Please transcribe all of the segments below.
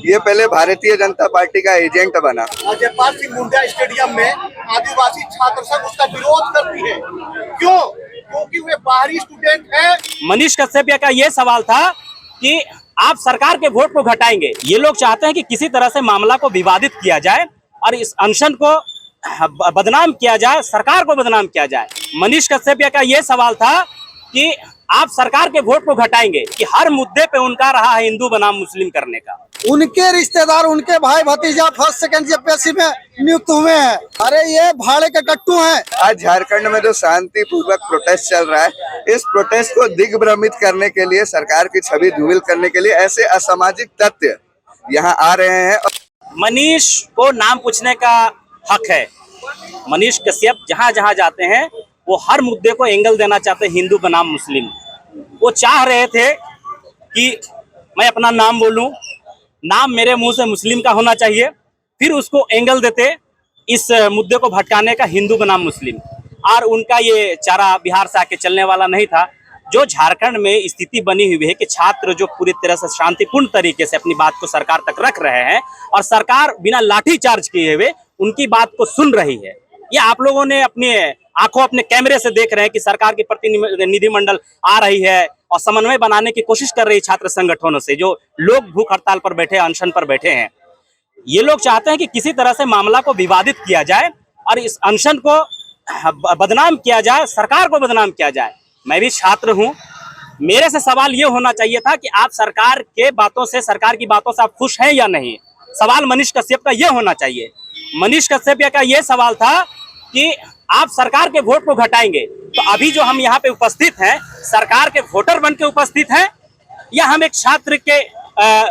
ये पहले भारतीय जनता पार्टी का एजेंट बना। जयपाल सिंह मुंडा स्टेडियम में आदिवासी छात्र संघ उसका विरोध करती है। क्यों? क्योंकि वे बाहरी स्टूडेंट हैं। मनीष कश्यप का ये सवाल था कि आप सरकार के वोट को घटाएंगे। ये लोग चाहते हैं कि किसी तरह से मामला को विवादित किया जाए और इस अनशन को बदनाम किया जाए, सरकार को बदनाम किया जाए। मनीष कश्यप का ये सवाल था कि आप सरकार के वोट को घटाएंगे कि हर मुद्दे पे उनका रहा है हिंदू बनाम मुस्लिम करने का। उनके रिश्तेदार, उनके भाई भतीजा फर्स्ट सेकंड जेपीएससी में नियुक्त हुए हैं। अरे ये भाड़े के टट्टू हैं। आज झारखंड में जो शांतिपूर्वक प्रोटेस्ट चल रहा है, इस प्रोटेस्ट को दिग्भ्रमित करने के लिए, सरकार की छवि धूमिल करने के लिए ऐसे असामाजिक तत्व यहाँ आ रहे हैं। मनीष को नाम पूछने का हक है। मनीष कश्यप जहाँ जहाँ जाते हैं वो हर मुद्दे को एंगल देना चाहते हैं, हिंदू बनाम मुस्लिम। वो चाह रहे थे कि मैं अपना नाम बोलूं, नाम मेरे मुंह से मुस्लिम का होना चाहिए, फिर उसको एंगल देते इस मुद्दे को भटकाने का, हिंदू बनाम मुस्लिम। और उनका ये चारा बिहार से आके चलने वाला नहीं था। जो झारखंड में स्थिति बनी हुई है कि छात्र जो पूरी तरह से शांतिपूर्ण तरीके से अपनी बात को सरकार तक रख रहे हैं और सरकार बिना लाठी चार्ज किए हुए उनकी बात को सुन रही है। ये आप लोगों ने अपने आंखों, अपने कैमरे से देख रहे हैं कि सरकार की प्रतिनिधिमंडल आ रही है और समन्वय बनाने की कोशिश कर रही है छात्र संगठनों से, जो लोग भूख हड़ताल पर बैठे, अनशन पर बैठे हैं। ये लोग चाहते हैं कि किसी तरह से मामला को विवादित किया जाए और इस अनशन को बदनाम किया जाए, सरकार को बदनाम किया जाए। मैं भी छात्र हूं, मेरे से सवाल ये होना चाहिए था कि आप सरकार के बातों से, सरकार की बातों से आप खुश हैं या नहीं। सवाल मनीष कश्यप का ये होना चाहिए। मनीष कश्यप का ये सवाल था कि आप सरकार के वोट को घटाएंगे। तो अभी जो हम यहाँ पे उपस्थित हैं, सरकार के वोटर बन के उपस्थित हैं या हम एक छात्र के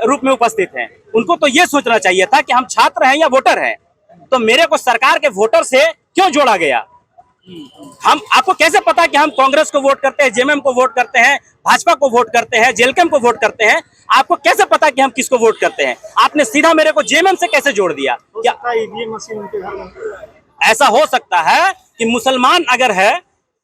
रूप में उपस्थित हैं? उनको तो ये सोचना चाहिए था कि हम छात्र हैं या वोटर हैं। तो मेरे को सरकार के वोटर से क्यों जोड़ा गया? हम आपको कैसे पता कि हम कांग्रेस को वोट करते हैं, जेएमएम को वोट करते हैं, भाजपा को वोट करते हैं, जेएलकेएम को वोट करते हैं? आपको कैसे पता कि हम किसको वोट करते हैं? आपने सीधा मेरे को जेएमएम से कैसे जोड़ दिया? क्या ईवीएम मशीन उनके घर में? ऐसा हो सकता है कि मुसलमान अगर है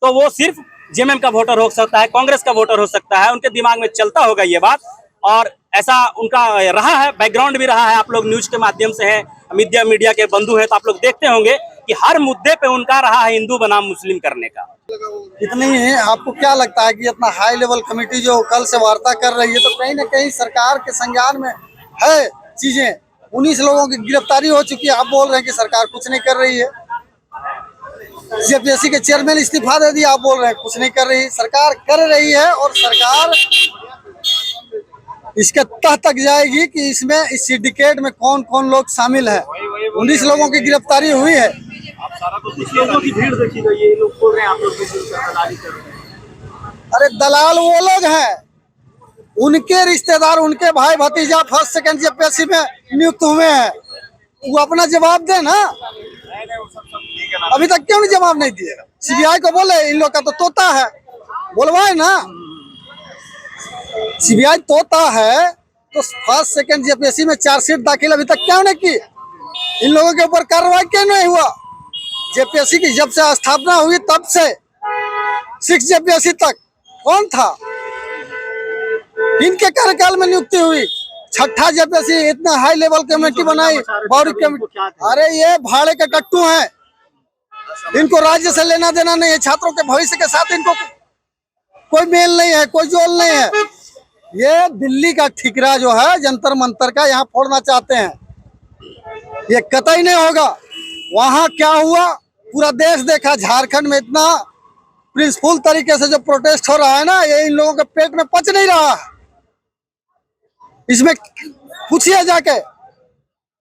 तो वो सिर्फ जेएमएम का वोटर हो सकता है, कांग्रेस का वोटर हो सकता है। उनके दिमाग में चलता होगा ये बात, और ऐसा उनका रहा है, बैकग्राउंड भी रहा है। आप लोग न्यूज के माध्यम से हैं, मीडिया के बंधु हैं, तो आप लोग देखते होंगे कि हर मुद्दे पे उनका रहा है हिंदू बनाम मुस्लिम करने का। इतनी ही आपको क्या लगता है कि इतना हाई लेवल कमेटी जो कल से वार्ता कर रही है, तो कहीं ना कहीं सरकार के संज्ञान में है चीजें? 19 लोगों की गिरफ्तारी हो चुकी है, आप बोल रहे हैं कि सरकार कुछ नहीं कर रही है। जेपीएससी के चेयरमैन इस्तीफा दे दिया, आप बोल रहे हैं कुछ नहीं कर रही। सरकार कर रही है और सरकार इसके तह तक जाएगी कि इसमें, इस सिंडिकेट में कौन कौन लोग शामिल हैं। 19 लोगों की गिरफ्तारी हुई है। लोगों की भीड़ देखी गई है, लोग बोल रहे हैं आप लोग दलाली कर रहे हैं। अरे दलाल वो लोग हैं, उनके रिश्तेदार, उनके भाई भतीजा फर्स्ट सेकंड जेपीएससी में नियुक्त हुए हैं। वो अपना जवाब दे ना। अभी तक क्यों नहीं जवाब नहीं दिए? सीबीआई को बोले, इन लोग का तो तोता है, बोलवाए ना। सीबीआई तोता है तो फर्स्ट सेकंड जेपीएससी में चार्जशीट दाखिल अभी तक क्यों नहीं की? इन लोगों के ऊपर कार्रवाई क्यों नहीं हुआ? जेपीएससी की जब से स्थापना हुई तब से 6 जेपीएससी तक कौन था? इनके कार्यकाल में नियुक्ति हुई। 6ठा जेपीएससी इतना हाई लेवल कमेटी बनाई, बाउरी कमेटी। अरे ये भाड़े के टट्टू हैं, इनको राज्य से लेना देना नहीं है। छात्रों के भविष्य के साथ इनको कोई मेल नहीं है, कोई जोल नहीं है। ये दिल्ली का ठिकरा जो है जंतर मंतर का, यहाँ फोड़ना चाहते हैं। ये कतई नहीं होगा। वहां क्या हुआ पूरा देश देखा। झारखंड में इतना पीसफुल तरीके से जो प्रोटेस्ट हो रहा है ना, ये इन लोगों के पेट में पच नहीं रहा है। इसमें पूछिए जाके,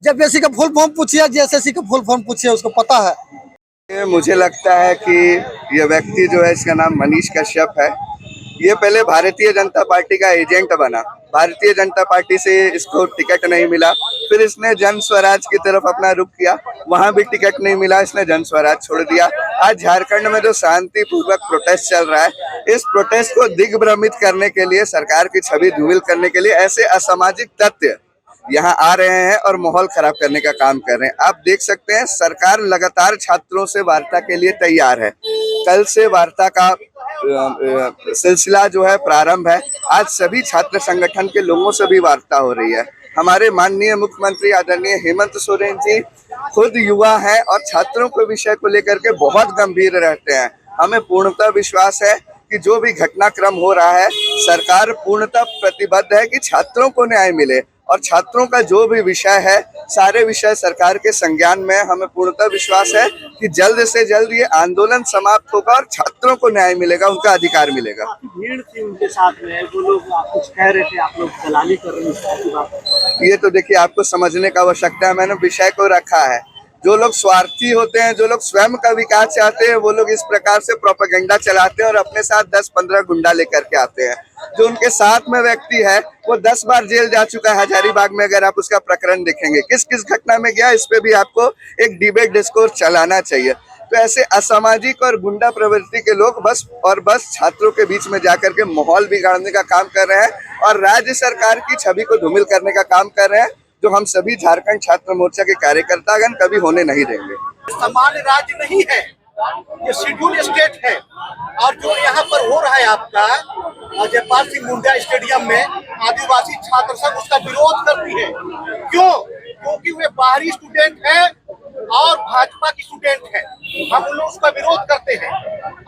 जेपीएससी का फुल फॉर्म पूछिए, जेएसएससी का फुल फॉर्म पूछिए, उसको पता है। मुझे लगता है कि ये व्यक्ति जो है, इसका नाम मनीष कश्यप है, ये पहले भारतीय जनता पार्टी का एजेंट बना। भारतीय जनता पार्टी से इसको टिकट नहीं मिला, फिर इसने जन स्वराज की तरफ अपना रुख किया, वहां भी टिकट नहीं मिला, इसने जन स्वराज छोड़ दिया। आज झारखंड में जो शांतिपूर्वक प्रोटेस्ट चल रहा है, इस प्रोटेस्ट को दिग्भ्रमित करने के लिए, सरकार की छवि धूमिल करने के लिए ऐसे असामाजिक तत्व यहाँ आ रहे हैं और माहौल खराब करने का काम कर रहे हैं। आप देख सकते हैं, सरकार लगातार छात्रों से वार्ता के लिए तैयार है। कल से वार्ता का सिलसिला जो है प्रारंभ है। आज सभी छात्र संगठन के लोगों से भी वार्ता हो रही है। हमारे माननीय मुख्यमंत्री आदरणीय हेमंत सोरेन जी खुद युवा हैं और छात्रों के विषय को लेकर के बहुत गंभीर रहते हैं। हमें पूर्णतः विश्वास है कि जो भी घटनाक्रम हो रहा है, सरकार पूर्णतः प्रतिबद्ध है कि छात्रों को न्याय मिले और छात्रों का जो भी विषय है, सारे विषय सरकार के संज्ञान में। हमें पूर्णतः विश्वास है कि जल्द से जल्द ये आंदोलन समाप्त होगा और छात्रों को न्याय मिलेगा, उनका अधिकार मिलेगा। भीड़ थी उनके साथ में, वो लोग कुछ कह रहे थे, आप लोग दलाली कर रहे हैं। ये तो देखिए आपको समझने का आवश्यकता है। मैंने विषय को रखा है। जो लोग स्वार्थी होते हैं, जो लोग स्वयं का विकास चाहते हैं, वो लोग इस प्रकार से प्रोपेगेंडा चलाते हैं और अपने साथ 10-15 गुंडा लेकर के आते हैं। जो उनके साथ में व्यक्ति है वो 10 बार जेल जा चुका है हजारीबाग में। अगर आप उसका प्रकरण देखेंगे, किस किस घटना में गया, इस पे भी आपको एक डिबेट डिस्कोर्स चलाना चाहिए। तो ऐसे असामाजिक और गुंडा प्रवृत्ति के लोग बस छात्रों के बीच में जाकर के माहौल बिगाड़ने का काम कर रहे हैं और राज्य सरकार की छवि को धूमिल करने का काम कर रहे हैं, जो हम सभी झारखंड छात्र मोर्चा के कार्यकर्तागण कभी होने नहीं देंगे। सामान्य राज्य नहीं है, ये शेड्यूल स्टेट है। और जो यहाँ पर हो रहा है आपका जयपाल सिंह मुंडा स्टेडियम में, आदिवासी छात्र संघ उसका विरोध करती है। क्यों? क्योंकि वे बाहरी स्टूडेंट हैं और भाजपा की स्टूडेंट है। हम लोग उसका विरोध करते हैं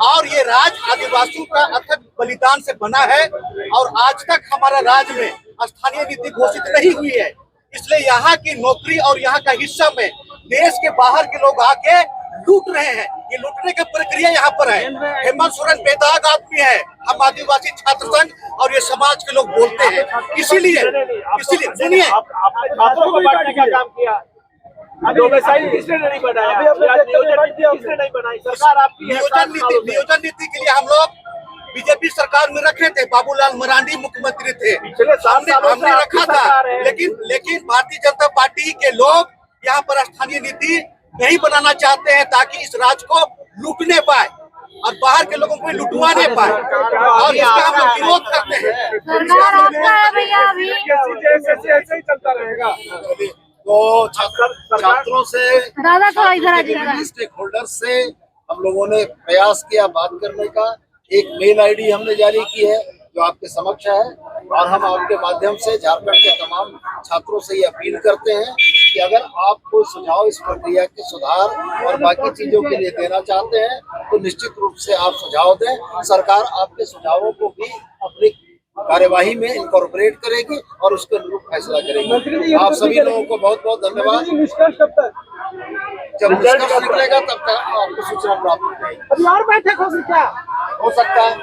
और ये राज्य आदिवासियों का अथक बलिदान से बना है और आज तक हमारा राज्य में स्थानीय नीति घोषित नहीं हुई है। इसलिए यहाँ की नौकरी और यहाँ का हिस्सा में देश के बाहर के लोग आके लूट रहे हैं। ये लूटने की प्रक्रिया यहाँ पर है। हेमंत सोरेन बेदाग आदमी है, हम आदिवासी छात्र संघ और ये समाज के लोग बोलते हैं। इसीलिए सुनिए, छात्रों को बांटने का काम किया, किसने नहीं बनाया, किसने नहीं बनाई, सरकार आपकी नियोजन नीति के लिए हम लोग बीजेपी सरकार में रखे थे। बाबूलाल मरांडी मुख्यमंत्री थे, हमने रखा था। लेकिन भारतीय जनता पार्टी के लोग यहाँ पर स्थानीय नीति नहीं बनाना चाहते हैं ताकि इस राज्य को लूटने पाए और बाहर के लोगों को लुटवाने पाए, और इसका हम लोग विरोध करते हैं। ऐसे ही चलता रहेगा। तो छात्रों से, स्टेक होल्डर से हम लोगों ने प्रयास किया बात करने का। एक मेल आईडी हमने जारी की है जो आपके समक्ष है, और हम आपके माध्यम से झारखंड के तमाम छात्रों से ये अपील करते हैं कि अगर आप कोई सुझाव इस प्रक्रिया के सुधार और बाकी चीजों के लिए देना चाहते हैं तो निश्चित रूप से आप सुझाव दें। सरकार आपके सुझावों को भी अपनी कार्यवाही में इनकॉर्पोरेट करेगी और उसके अनुरूप फैसला करेगी। आप सभी लोगों को बहुत बहुत धन्यवाद। जब निष्कर्ष निकलेगा तब तक आपको सूचना प्राप्त हो जाएगी। और बैठक होगी क्या? हो सकता है।